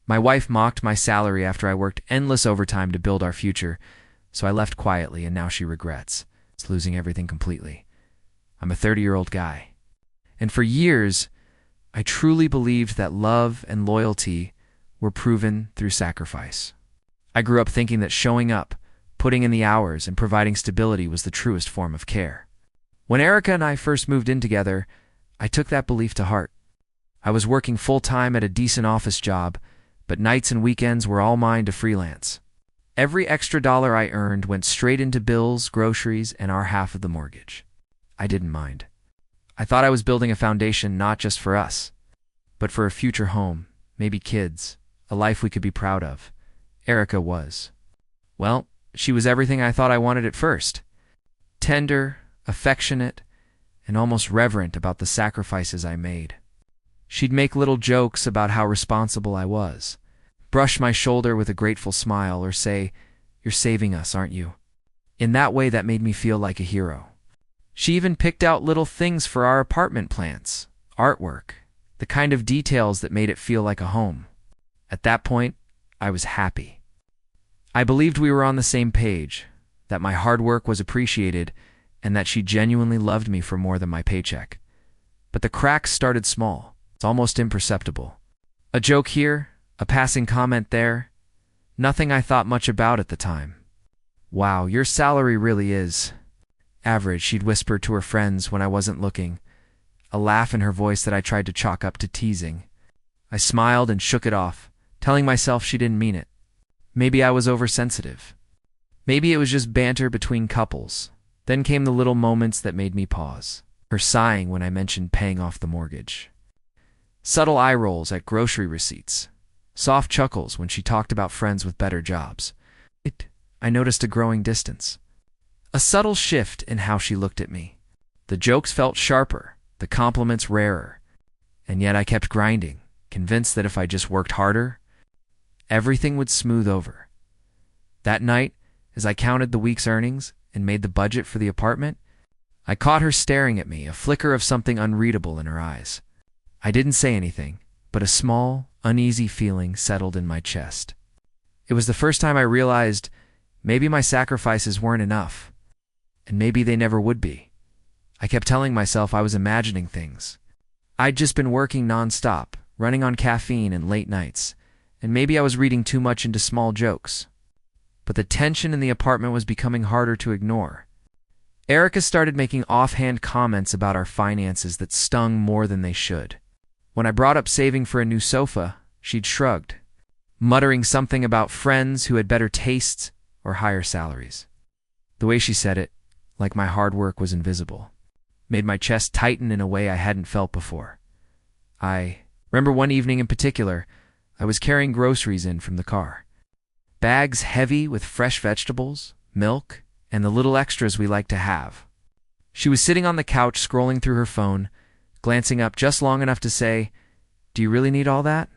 My wife mocked my salary after I worked endless overtime to build our future, so I left quietly, and now she regrets. It's losing everything completely. I'm a 30-year-old guy. And for years, I truly believed that love and loyalty were proven through sacrifice. I grew up thinking that showing up, putting in the hours, and providing stability was the truest form of care. When Erica and I first moved in together, I took that belief to heart. I was working full-time at a decent office job, but nights and weekends were all mine to freelance. Every extra dollar I earned went straight into bills, groceries, and our half of the mortgage. I didn't mind. I thought I was building a foundation not just for us, but for a future home, maybe kids, a life we could be proud of. Erica was. Well, she was everything I thought I wanted at first. Tender, affectionate, and almost reverent about the sacrifices I made. She'd make little jokes about how responsible I was, brush my shoulder with a grateful smile, or say, "You're saving us, aren't you?" In that way, that made me feel like a hero. She even picked out little things for our apartment plants, artwork, the kind of details that made it feel like a home. At that point, I was happy. I believed we were on the same page, that my hard work was appreciated, and that she genuinely loved me for more than my paycheck. But the cracks started small. It's almost imperceptible. A joke here, a passing comment there. Nothing I thought much about at the time. "Wow, your salary really is average," she'd whisper to her friends when I wasn't looking, a laugh in her voice that I tried to chalk up to teasing. I smiled and shook it off, telling myself she didn't mean it. Maybe I was oversensitive. Maybe it was just banter between couples. Then came the little moments that made me pause. Her sighing when I mentioned paying off the mortgage. Subtle eye rolls at grocery receipts. Soft chuckles when she talked about friends with better jobs. I noticed a growing distance. A subtle shift in how she looked at me. The jokes felt sharper, the compliments rarer. And yet I kept grinding, convinced that if I just worked harder, everything would smooth over. That night, as I counted the week's earnings and made the budget for the apartment, I caught her staring at me, a flicker of something unreadable in her eyes. I didn't say anything, but a small, uneasy feeling settled in my chest. It was the first time I realized maybe my sacrifices weren't enough, and maybe they never would be. I kept telling myself I was imagining things. I'd just been working nonstop, running on caffeine and late nights, and maybe I was reading too much into small jokes. But the tension in the apartment was becoming harder to ignore. Erica started making offhand comments about our finances that stung more than they should. When I brought up saving for a new sofa, she'd shrugged, muttering something about friends who had better tastes or higher salaries. The way she said it, like my hard work was invisible, made my chest tighten in a way I hadn't felt before. I remember one evening in particular, I was carrying groceries in from the car. Bags heavy with fresh vegetables, milk, and the little extras we like to have. She was sitting on the couch scrolling through her phone, glancing up just long enough to say, "Do you really need all that?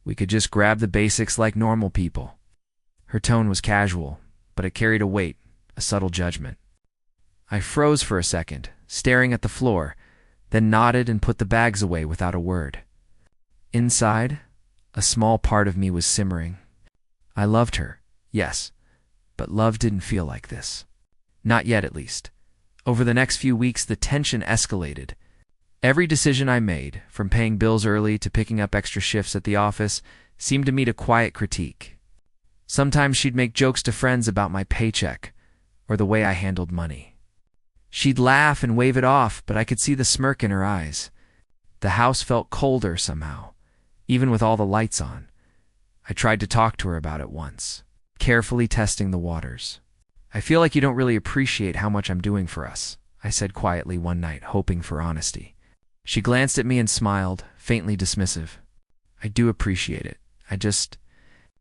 We could just grab the basics like normal people." Her tone was casual, but it carried a weight, a subtle judgment. I froze for a second, staring at the floor, then nodded and put the bags away without a word. Inside, a small part of me was simmering. I loved her, yes, but love didn't feel like this. Not yet, at least. Over the next few weeks, the tension escalated. Every decision I made, from paying bills early to picking up extra shifts at the office, seemed to meet a quiet critique. Sometimes she'd make jokes to friends about my paycheck or the way I handled money. She'd laugh and wave it off, but I could see the smirk in her eyes. The house felt colder somehow, even with all the lights on. I tried to talk to her about it once, carefully testing the waters. "I feel like you don't really appreciate how much I'm doing for us," I said quietly one night, hoping for honesty. She glanced at me and smiled, faintly dismissive. "I do appreciate it. I just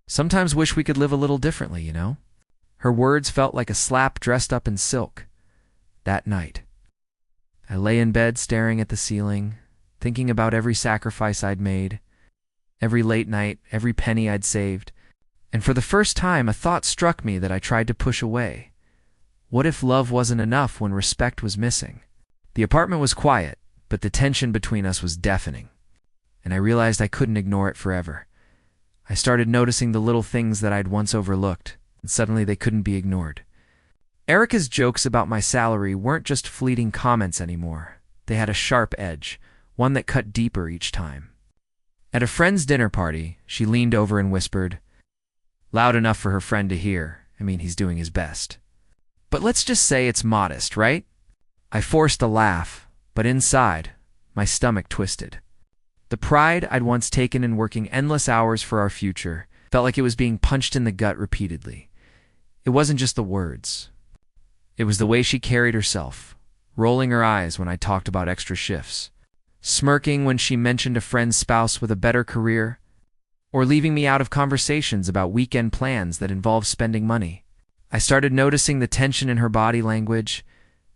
sometimes wish we could live a little differently, you know?" Her words felt like a slap dressed up in silk. That night, I lay in bed staring at the ceiling, thinking about every sacrifice I'd made, every late night, every penny I'd saved, and for the first time a thought struck me that I tried to push away. What if love wasn't enough when respect was missing? The apartment was quiet, but the tension between us was deafening, and I realized I couldn't ignore it forever. I started noticing the little things that I'd once overlooked, and suddenly they couldn't be ignored. Erica's jokes about my salary weren't just fleeting comments anymore. They had a sharp edge, one that cut deeper each time. At a friend's dinner party, she leaned over and whispered, loud enough for her friend to hear. I mean, he's doing his best. But let's just say it's modest, right? I forced a laugh, but inside, my stomach twisted. The pride I'd once taken in working endless hours for our future felt like it was being punched in the gut repeatedly. It wasn't just the words. It was the way she carried herself, rolling her eyes when I talked about extra shifts, smirking when she mentioned a friend's spouse with a better career, or leaving me out of conversations about weekend plans that involved spending money. I started noticing the tension in her body language,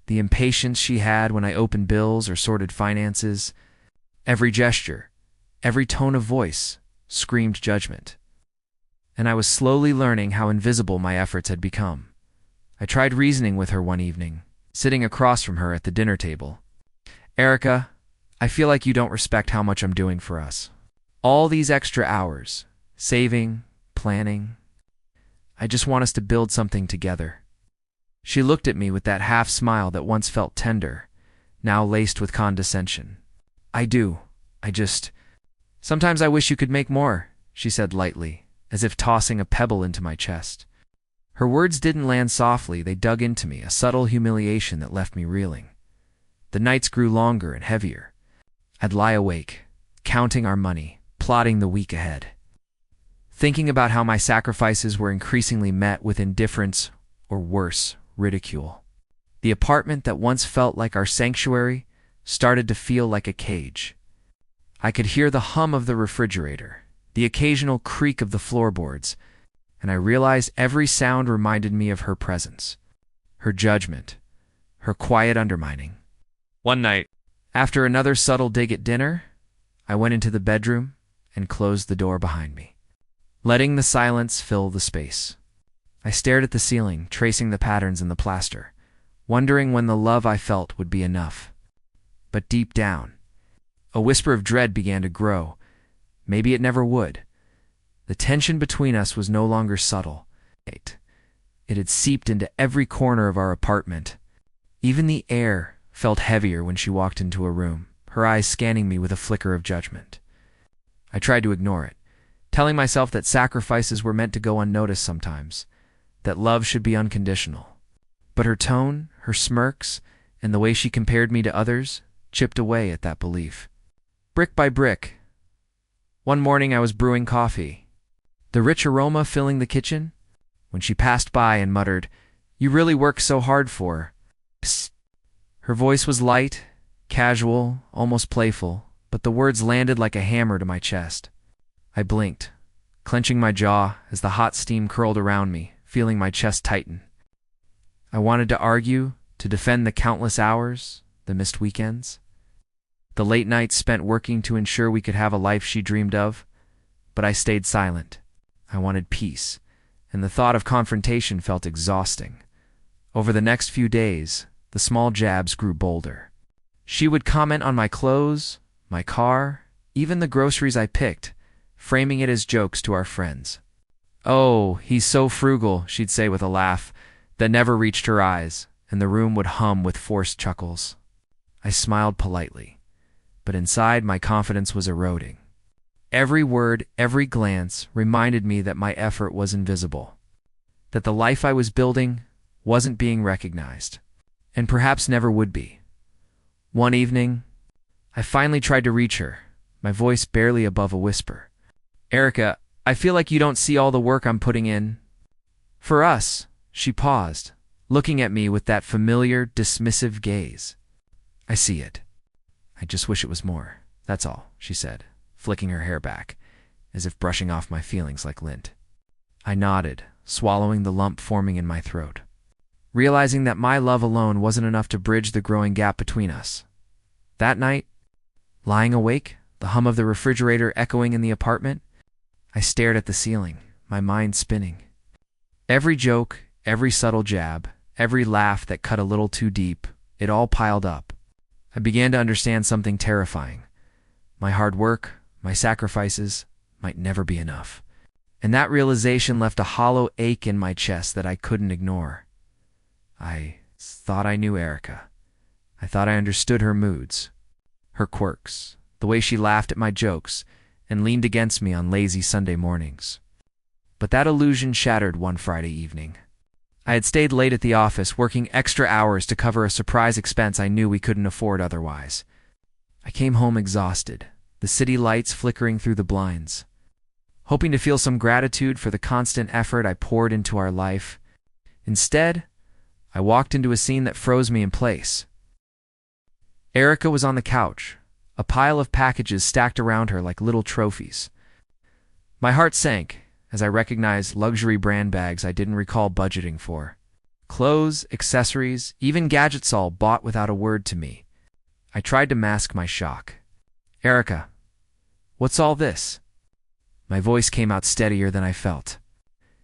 the impatience she had when I opened bills or sorted finances. Every gesture, every tone of voice screamed judgment. And I was slowly learning how invisible my efforts had become. I tried reasoning with her one evening, sitting across from her at the dinner table. Erica, I feel like you don't respect how much I'm doing for us. All these extra hours, saving, planning. I just want us to build something together. She looked at me with that half smile that once felt tender, now laced with condescension. I do. Sometimes I wish you could make more, she said lightly, as if tossing a pebble into my chest. Her words didn't land softly, they dug into me, a subtle humiliation that left me reeling. The nights grew longer and heavier. I'd lie awake, counting our money, plotting the week ahead, thinking about how my sacrifices were increasingly met with indifference or worse, ridicule. The apartment that once felt like our sanctuary started to feel like a cage. I could hear the hum of the refrigerator, the occasional creak of the floorboards, and I realized every sound reminded me of her presence, her judgment, her quiet undermining. One night, after another subtle dig at dinner, I went into the bedroom and closed the door behind me, letting the silence fill the space. I stared at the ceiling, tracing the patterns in the plaster, wondering when the love I felt would be enough. But deep down, a whisper of dread began to grow. Maybe it never would. The tension between us was no longer subtle. It had seeped into every corner of our apartment. Even the air felt heavier when she walked into a room, her eyes scanning me with a flicker of judgment. I tried to ignore it, telling myself that sacrifices were meant to go unnoticed sometimes, that love should be unconditional. But her tone, her smirks, and the way she compared me to others chipped away at that belief. Brick by brick. One morning I was brewing coffee, the rich aroma filling the kitchen, when she passed by and muttered, "You really work so hard for." Psst. Her voice was light, casual, almost playful, but the words landed like a hammer to my chest. I blinked, clenching my jaw as the hot steam curled around me, feeling my chest tighten. I wanted to argue, to defend the countless hours, the missed weekends, the late nights spent working to ensure we could have a life she dreamed of, but I stayed silent. I wanted peace, and the thought of confrontation felt exhausting. Over the next few days, the small jabs grew bolder. She would comment on my clothes, my car, even the groceries I picked, framing it as jokes to our friends. "Oh, he's so frugal," she'd say with a laugh that never reached her eyes, and the room would hum with forced chuckles. I smiled politely, but inside my confidence was eroding. Every word, every glance reminded me that my effort was invisible, that the life I was building wasn't being recognized, and perhaps never would be. One evening, I finally tried to reach her, my voice barely above a whisper. "Erica, I feel like you don't see all the work I'm putting in for us." She paused, looking at me with that familiar, dismissive gaze. "I see it. I just wish it was more. That's all," she said, flicking her hair back, as if brushing off my feelings like lint. I nodded, swallowing the lump forming in my throat, realizing that my love alone wasn't enough to bridge the growing gap between us. That night, lying awake, the hum of the refrigerator echoing in the apartment, I stared at the ceiling, my mind spinning. Every joke, every subtle jab, every laugh that cut a little too deep, it all piled up. I began to understand something terrifying. My hard work, my sacrifices, might never be enough. And that realization left a hollow ache in my chest that I couldn't ignore. I thought I knew Erica. I thought I understood her moods, her quirks, the way she laughed at my jokes and leaned against me on lazy Sunday mornings. But that illusion shattered one Friday evening. I had stayed late at the office, working extra hours to cover a surprise expense I knew we couldn't afford otherwise. I came home exhausted, the city lights flickering through the blinds. Hoping to feel some gratitude for the constant effort I poured into our life. Instead, I walked into a scene that froze me in place. Erica was on the couch, a pile of packages stacked around her like little trophies. My heart sank as I recognized luxury brand bags I didn't recall budgeting for. Clothes, accessories, even gadgets all bought without a word to me. I tried to mask my shock. "Erica, what's all this?" My voice came out steadier than I felt.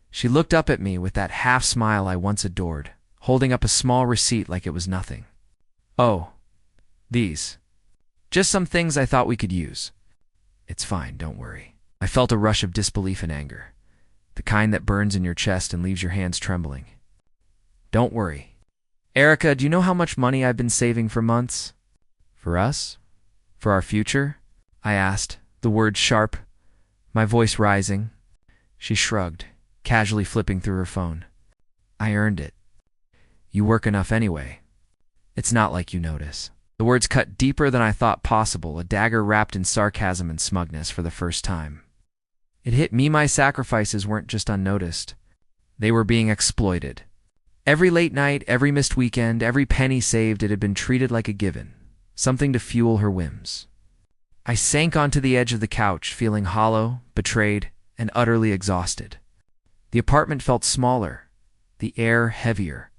She looked up at me with that half smile I once adored, holding up a small receipt like it was nothing. "Oh, these. Just some things I thought we could use." "It's fine, don't worry." I felt a rush of disbelief and anger, the kind that burns in your chest and leaves your hands trembling. "Don't worry. Erica, do you know how much money I've been saving for months?" "For us? For our future?" I asked, the words sharp, my voice rising. She shrugged, casually flipping through her phone. "I earned it. You work enough anyway. It's not like you notice." The words cut deeper than I thought possible, a dagger wrapped in sarcasm and smugness for the first time. It hit me my sacrifices weren't just unnoticed. They were being exploited. Every late night, every missed weekend, every penny saved, it had been treated like a given, something to fuel her whims. I sank onto the edge of the couch, feeling hollow, betrayed, and utterly exhausted. The apartment felt smaller, the air heavier.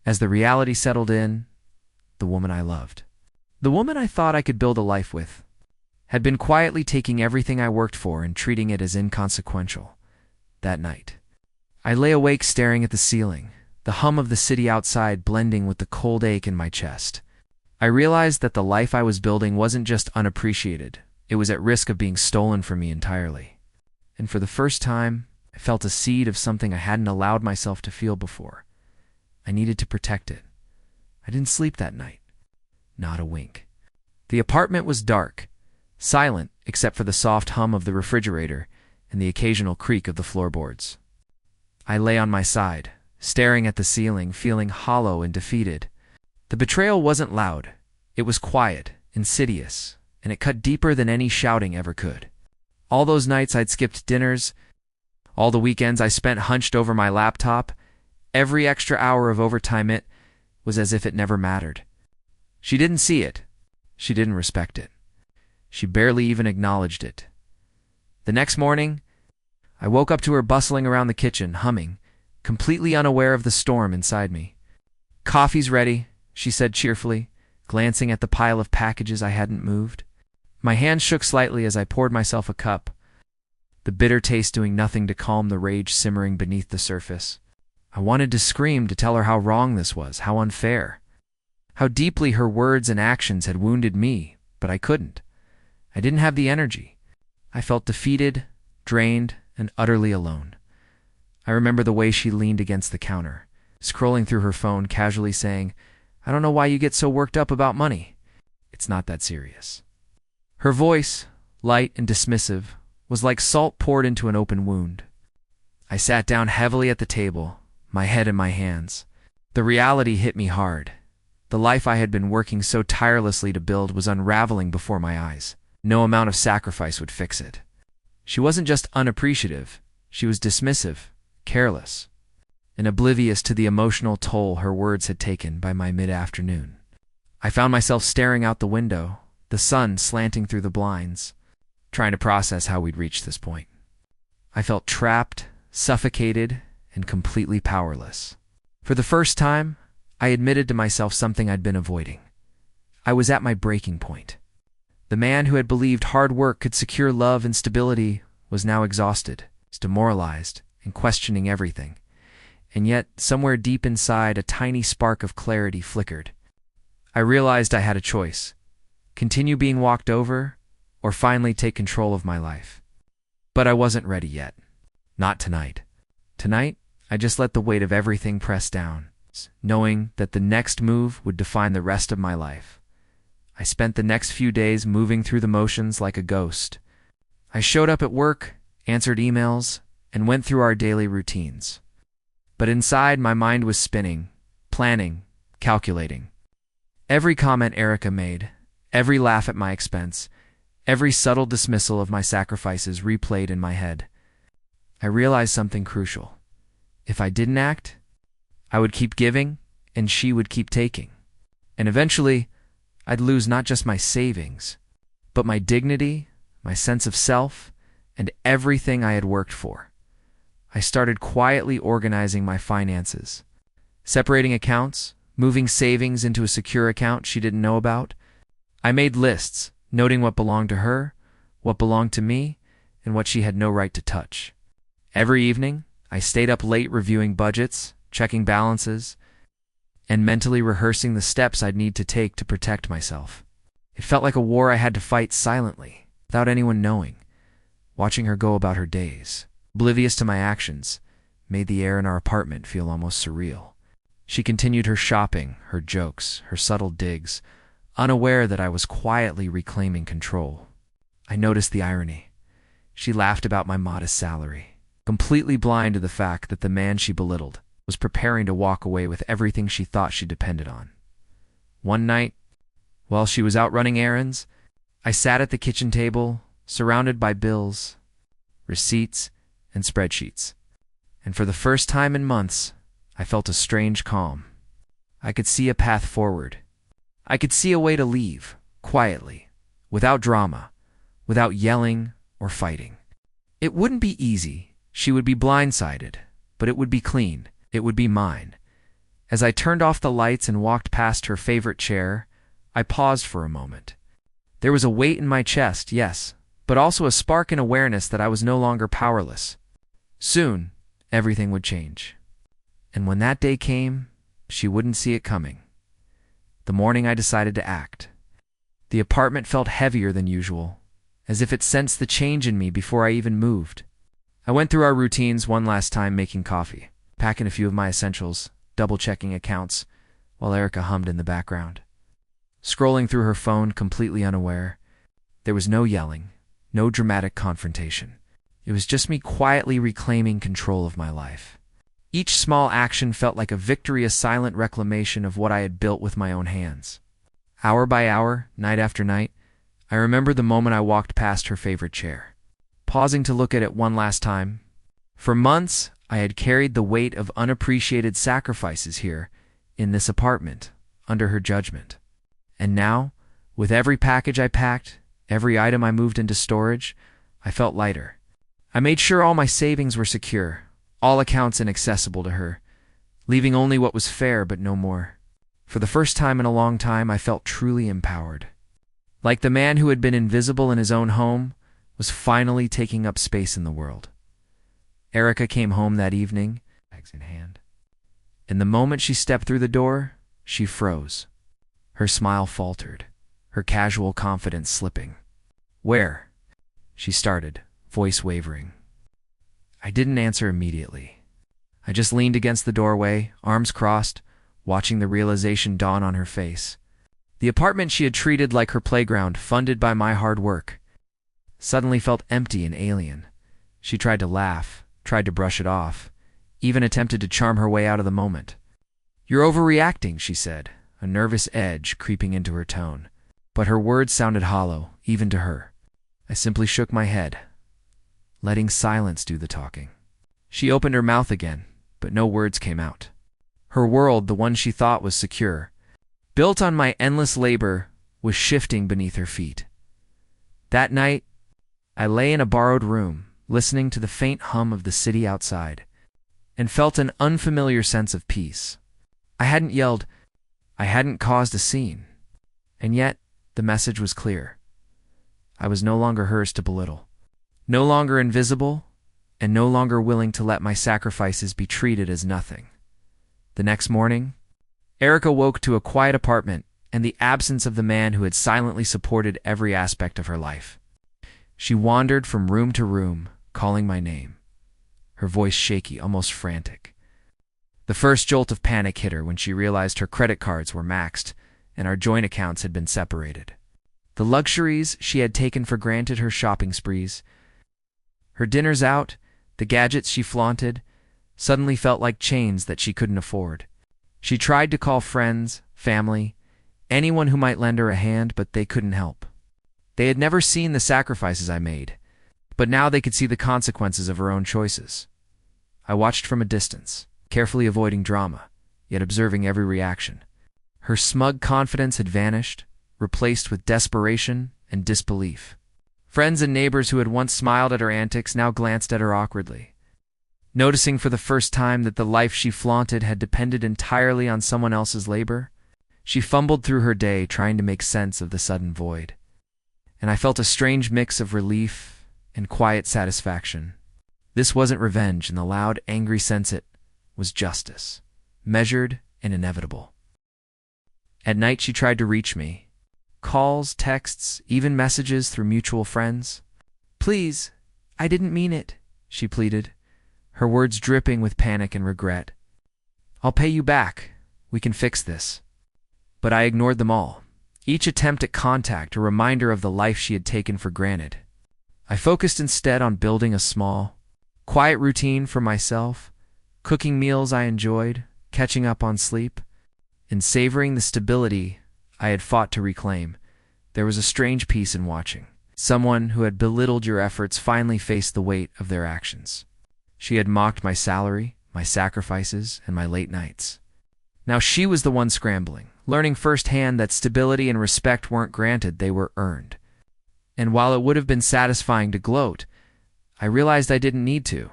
As the reality settled in, the woman I loved, the woman I thought I could build a life with, had been quietly taking everything I worked for and treating it as inconsequential. That night, I lay awake staring at the ceiling, the hum of the city outside blending with the cold ache in my chest. I realized that the life I was building wasn't just unappreciated, it was at risk of being stolen from me entirely. And for the first time, I felt a seed of something I hadn't allowed myself to feel before. I needed to protect it. I didn't sleep that night. Not a wink. The apartment was dark, silent except for the soft hum of the refrigerator and the occasional creak of the floorboards. I lay on my side, staring at the ceiling, feeling hollow and defeated. The betrayal wasn't loud. It was quiet, insidious, and it cut deeper than any shouting ever could. All those nights I'd skipped dinners, all the weekends I spent hunched over my laptop, every extra hour of overtime, it was as if it never mattered. She didn't see it. She didn't respect it. She barely even acknowledged it. The next morning, I woke up to her bustling around the kitchen, humming, completely unaware of the storm inside me. "Coffee's ready," she said cheerfully, glancing at the pile of packages I hadn't moved. My hands shook slightly as I poured myself a cup, the bitter taste doing nothing to calm the rage simmering beneath the surface. I wanted to scream, to tell her how wrong this was, how unfair, how deeply her words and actions had wounded me, but I couldn't. I didn't have the energy. I felt defeated, drained, and utterly alone. I remember the way she leaned against the counter, scrolling through her phone, casually saying, "I don't know why you get so worked up about money. It's not that serious." Her voice, light and dismissive, was like salt poured into an open wound. I sat down heavily at the table, my head in my hands. The reality hit me hard. The life I had been working so tirelessly to build was unraveling before my eyes. No amount of sacrifice would fix it. She wasn't just unappreciative, she was dismissive, careless, and oblivious to the emotional toll her words had taken by my mid-afternoon. I found myself staring out the window, the sun slanting through the blinds, trying to process how we'd reached this point. I felt trapped, suffocated, and completely powerless. For the first time, I admitted to myself something I'd been avoiding. I was at my breaking point. The man who had believed hard work could secure love and stability was now exhausted, demoralized, and questioning everything. And yet, somewhere deep inside, a tiny spark of clarity flickered. I realized I had a choice: continue being walked over, or finally take control of my life. But I wasn't ready yet. Not tonight. Tonight, I just let the weight of everything press down, knowing that the next move would define the rest of my life. I spent the next few days moving through the motions like a ghost. I showed up at work, answered emails, and went through our daily routines. But inside, my mind was spinning, planning, calculating. Every comment Erica made, every laugh at my expense, every subtle dismissal of my sacrifices replayed in my head. I realized something crucial. If I didn't act, I would keep giving, and she would keep taking. And eventually, I'd lose not just my savings, but my dignity, my sense of self, and everything I had worked for. I started quietly organizing my finances, separating accounts, moving savings into a secure account she didn't know about. I made lists, noting what belonged to her, what belonged to me, and what she had no right to touch. Every evening, I stayed up late reviewing budgets, checking balances, and mentally rehearsing the steps I'd need to take to protect myself. It felt like a war I had to fight silently, without anyone knowing. Watching her go about her days, oblivious to my actions, made the air in our apartment feel almost surreal. She continued her shopping, her jokes, her subtle digs, unaware that I was quietly reclaiming control. I noticed the irony. She laughed about my modest salary, completely blind to the fact that the man she belittled was preparing to walk away with everything she thought she depended on. One night, while she was out running errands, I sat at the kitchen table, surrounded by bills, receipts, and spreadsheets. And for the first time in months, I felt a strange calm. I could see a path forward. I could see a way to leave, quietly, without drama, without yelling or fighting. It wouldn't be easy. She would be blindsided, but it would be clean. It would be mine. As I turned off the lights and walked past her favorite chair, I paused for a moment. There was a weight in my chest, yes, but also a spark in awareness that I was no longer powerless. Soon, everything would change. And when that day came, she wouldn't see it coming. The morning I decided to act. The apartment felt heavier than usual, as if it sensed the change in me before I even moved. I went through our routines one last time, making coffee, packing a few of my essentials, double-checking accounts, while Erica hummed in the background. Scrolling through her phone, completely unaware. There was no yelling, no dramatic confrontation. It was just me quietly reclaiming control of my life. Each small action felt like a victory, a silent reclamation of what I had built with my own hands. Hour by hour, night after night, I remember the moment I walked past her favorite chair, pausing to look at it one last time. For months, I had carried the weight of unappreciated sacrifices here, in this apartment, under her judgment. And now, with every package I packed, every item I moved into storage, I felt lighter. I made sure all my savings were secure, all accounts inaccessible to her, leaving only what was fair but no more. For the first time in a long time, I felt truly empowered. Like the man who had been invisible in his own home, was finally taking up space in the world. Erica came home that evening, bags in hand. And the moment she stepped through the door, she froze. Her smile faltered, her casual confidence slipping. "Where?" she started, voice wavering. I didn't answer immediately. I just leaned against the doorway, arms crossed, watching the realization dawn on her face. The apartment she had treated like her playground, funded by my hard work, suddenly felt empty and alien. She tried to laugh, tried to brush it off, even attempted to charm her way out of the moment. "You're overreacting," she said, a nervous edge creeping into her tone. But her words sounded hollow, even to her. I simply shook my head, letting silence do the talking. She opened her mouth again, but no words came out. Her world, the one she thought was secure, built on my endless labor, was shifting beneath her feet. That night, I lay in a borrowed room, listening to the faint hum of the city outside, and felt an unfamiliar sense of peace. I hadn't yelled, I hadn't caused a scene, and yet the message was clear. I was no longer hers to belittle, no longer invisible, and no longer willing to let my sacrifices be treated as nothing. The next morning, Erica woke to a quiet apartment and the absence of the man who had silently supported every aspect of her life. She wandered from room to room, calling my name. her voice shaky, almost frantic. The first jolt of panic hit her when she realized her credit cards were maxed and our joint accounts had been separated. The luxuries she had taken for granted, her shopping sprees, her dinners out, the gadgets she flaunted, suddenly felt like chains that she couldn't afford. She tried to call friends, family, anyone who might lend her a hand, but they couldn't help. They had never seen the sacrifices I made, but now they could see the consequences of her own choices. I watched from a distance, carefully avoiding drama, yet observing every reaction. Her smug confidence had vanished, replaced with desperation and disbelief. Friends and neighbors who had once smiled at her antics now glanced at her awkwardly. Noticing for the first time that the life she flaunted had depended entirely on someone else's labor, she fumbled through her day trying to make sense of the sudden void. And I felt a strange mix of relief and quiet satisfaction. This wasn't revenge in the loud, angry sense, it was justice, measured and inevitable. At night she tried to reach me. Calls, texts, even messages through mutual friends. "Please, I didn't mean it," she pleaded, her words dripping with panic and regret. "I'll pay you back. We can fix this." But I ignored them all. Each attempt at contact a reminder of the life she had taken for granted. I focused instead on building a small, quiet routine for myself, cooking meals I enjoyed, catching up on sleep, and savoring the stability I had fought to reclaim. There was a strange peace in watching someone who had belittled your efforts finally face the weight of their actions. She had mocked my salary, my sacrifices, and my late nights. Now she was the one scrambling, learning firsthand that stability and respect weren't granted, they were earned. And while it would have been satisfying to gloat, I realized I didn't need to.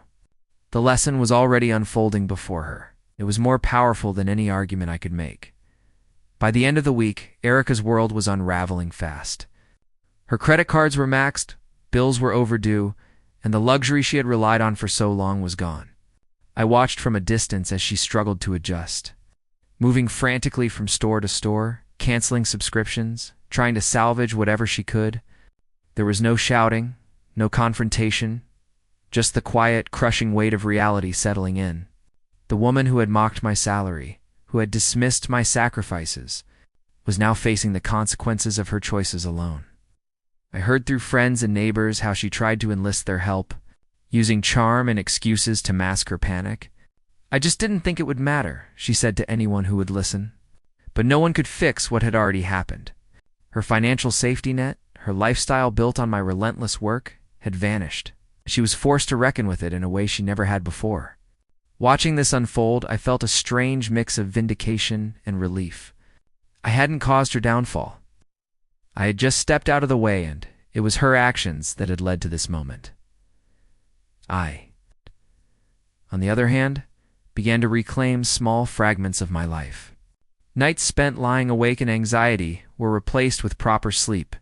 The lesson was already unfolding before her. It was more powerful than any argument I could make. By the end of the week, Erica's world was unraveling fast. Her credit cards were maxed, bills were overdue, and the luxury she had relied on for so long was gone. I watched from a distance as she struggled to adjust, moving frantically from store to store, canceling subscriptions, trying to salvage whatever she could. There was no shouting, no confrontation, just the quiet, crushing weight of reality settling in. The woman who had mocked my salary, who had dismissed my sacrifices, was now facing the consequences of her choices alone. I heard through friends and neighbors how she tried to enlist their help, using charm and excuses to mask her panic. "I just didn't think it would matter," she said to anyone who would listen. But no one could fix what had already happened. Her financial safety net, her lifestyle built on my relentless work, had vanished. She was forced to reckon with it in a way she never had before. Watching this unfold, I felt a strange mix of vindication and relief. I hadn't caused her downfall. I had just stepped out of the way, and it was her actions that had led to this moment. I, on the other hand, began to reclaim small fragments of my life. Nights spent lying awake in anxiety were replaced with proper sleep.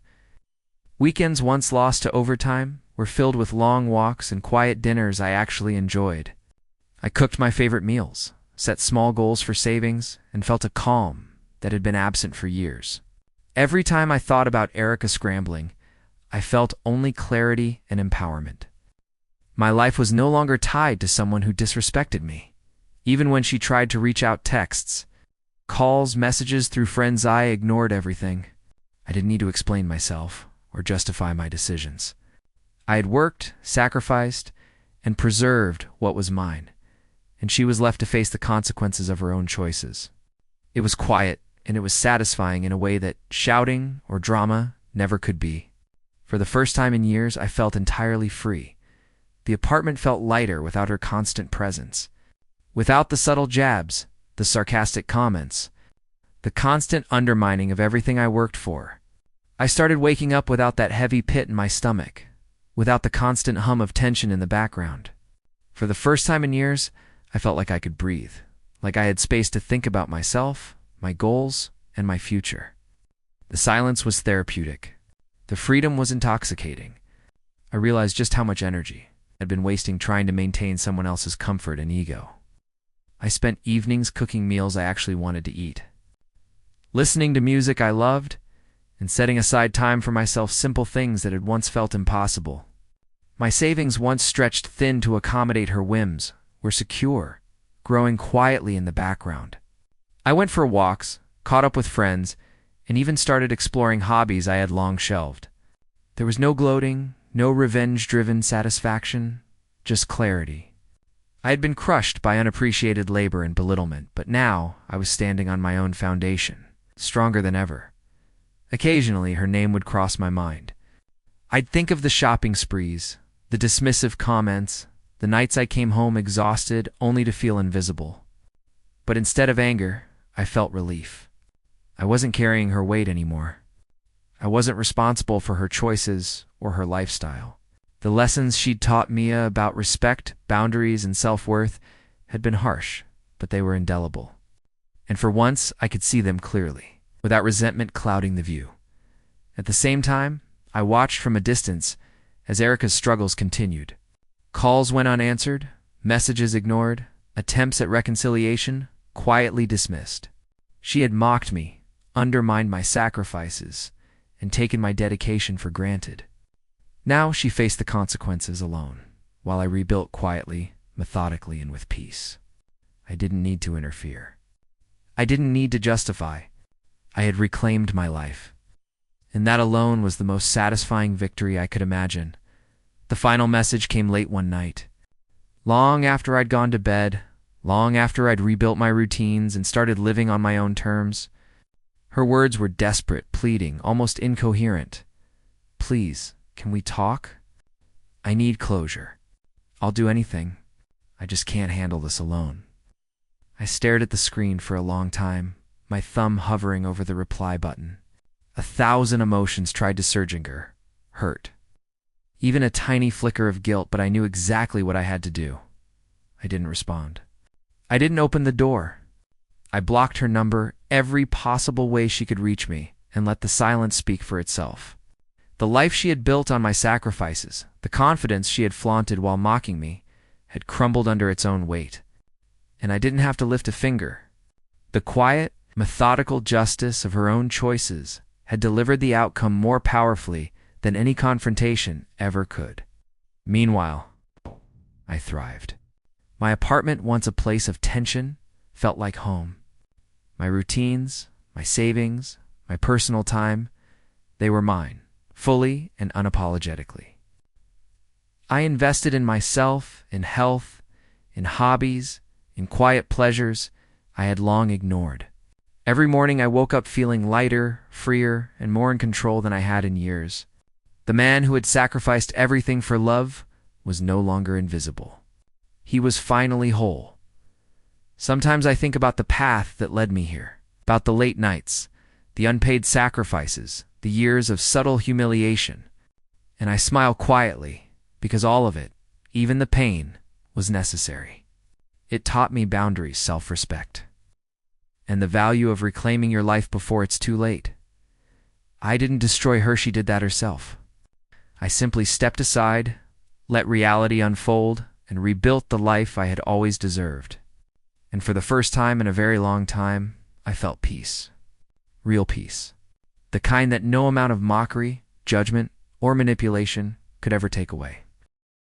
Weekends once lost to overtime were filled with long walks and quiet dinners I actually enjoyed. I cooked my favorite meals, set small goals for savings, and felt a calm that had been absent for years. Every time I thought about Erica scrambling, I felt only clarity and empowerment. My life was no longer tied to someone who disrespected me. Even when she tried to reach out, texts, calls, messages through friends, I ignored everything. I didn't need to explain myself or justify my decisions. I had worked, sacrificed, and preserved what was mine, and she was left to face the consequences of her own choices. It was quiet, and it was satisfying in a way that shouting or drama never could be. For the first time in years, I felt entirely free. The apartment felt lighter without her constant presence. Without the subtle jabs, the sarcastic comments, the constant undermining of everything I worked for. I started waking up without that heavy pit in my stomach, without the constant hum of tension in the background. For the first time in years, I felt like I could breathe, like I had space to think about myself, my goals, and my future. The silence was therapeutic. The freedom was intoxicating. I realized just how much energy I'd been wasting trying to maintain someone else's comfort and ego. I spent evenings cooking meals I actually wanted to eat, listening to music I loved, and setting aside time for myself, simple things that had once felt impossible. My savings, once stretched thin to accommodate her whims, were secure, growing quietly in the background. I went for walks, caught up with friends, and even started exploring hobbies I had long shelved. There was no gloating, no revenge-driven satisfaction, just clarity. I had been crushed by unappreciated labor and belittlement, but now I was standing on my own foundation, stronger than ever. Occasionally, her name would cross my mind. I'd think of the shopping sprees, the dismissive comments, the nights I came home exhausted only to feel invisible. But instead of anger, I felt relief. I wasn't carrying her weight anymore. I wasn't responsible for her choices or her lifestyle. The lessons she'd taught Mia about respect, boundaries, and self-worth had been harsh, but they were indelible. And for once, I could see them clearly, without resentment clouding the view. At the same time, I watched from a distance as Erica's struggles continued. Calls went unanswered, messages ignored, attempts at reconciliation quietly dismissed. She had mocked me, undermined my sacrifices, and taken my dedication for granted. Now she faced the consequences alone, while I rebuilt quietly, methodically, and with peace. I didn't need to interfere. I didn't need to justify. I had reclaimed my life. And that alone was the most satisfying victory I could imagine. The final message came late one night. Long after I'd gone to bed, long after I'd rebuilt my routines and started living on my own terms. Her words were desperate, pleading, almost incoherent. "Please, can we talk? I need closure. I'll do anything. I just can't handle this alone." I stared at the screen for a long time, my thumb hovering over the reply button. 1,000 emotions tried to surge in her. Hurt. Even a tiny flicker of guilt, but I knew exactly what I had to do. I didn't respond. I didn't open the door. I blocked her number every possible way she could reach me and let the silence speak for itself. The life she had built on my sacrifices, the confidence she had flaunted while mocking me, had crumbled under its own weight. And I didn't have to lift a finger. The quiet, methodical justice of her own choices had delivered the outcome more powerfully than any confrontation ever could. Meanwhile, I thrived. My apartment, once a place of tension, felt like home. My routines, my savings, my personal time, they were mine, fully and unapologetically. I invested in myself, in health, in hobbies, in quiet pleasures I had long ignored. Every morning I woke up feeling lighter, freer, and more in control than I had in years. The man who had sacrificed everything for love was no longer invisible. He was finally whole. Sometimes I think about the path that led me here, about the late nights, the unpaid sacrifices, the years of subtle humiliation, and I smile quietly because all of it, even the pain, was necessary. It taught me boundaries, self-respect, and the value of reclaiming your life before it's too late. I didn't destroy her, she did that herself. I simply stepped aside, let reality unfold, and rebuilt the life I had always deserved. And for the first time in a very long time, I felt peace. Real peace. The kind that no amount of mockery, judgment, or manipulation could ever take away.